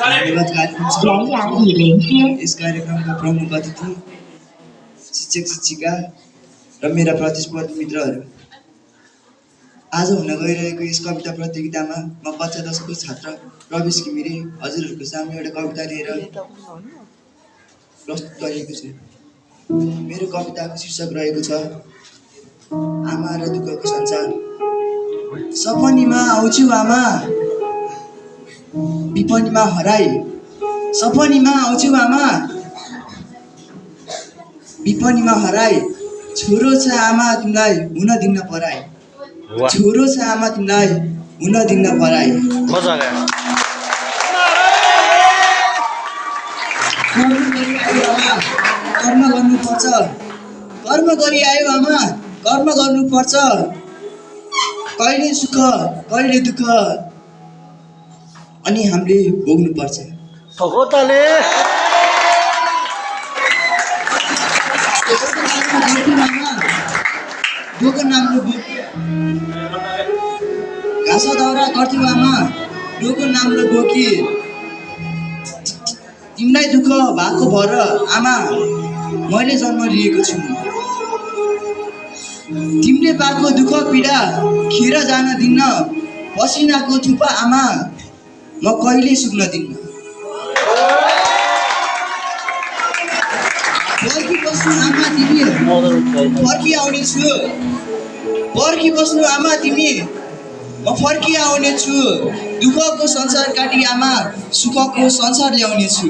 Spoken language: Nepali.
धन्यवाद कार्यक्रम यस कार्यक्रमका प्रमुख अतिथि शिक्षक शिक्षिका र मेरा प्रतिस्पर्धी मित्रहरू आज हुन गइरहेको यस कविता प्रतियोगितामा म कक्षा 10 को छात्र प्रवेश घिमिरे हजुरहरूको सामु एउटा कविता लिएर प्रस्तुत गरेको छु। मेरो कविताको शीर्षक रहेको छ आमा र दुःखको संसार। सपनीमा आउँछु आमा विपनीमा हराई, सपनीमा आउँछु आमा विपनीमा हराई, छोरो छ आमा तिमीलाई हुन दिन्न पराई, छोरो छ आमा तिमीलाई हुन दिन्न पराई। कर्म गर्नुपर्छ, कर्म गरी आयो आमा, कर्म गर्नुपर्छ, कहिले सुख कहिले दुःख अनि हामीले भोग्नुपर्छ। घाँस दाउरा गर्थ्यौ आमा डोको नाम्रो बोकी, तिमीलाई दुःख भएको भएर आमा मैले जन्म लिएको छु। तिमीले पाएको दुःख पीडा खेर जान दिन्न, पसिनाको थुपा आमा म कहिले सुक्न दिन्न। पर्खी बस्नु आमा तिमी फर्की आउने छु, पर्खी बस्नु आमा तिमी म फर्की आउने छु, दुःखको संसार काटी आमा सुखको संसार ल्याउने छु।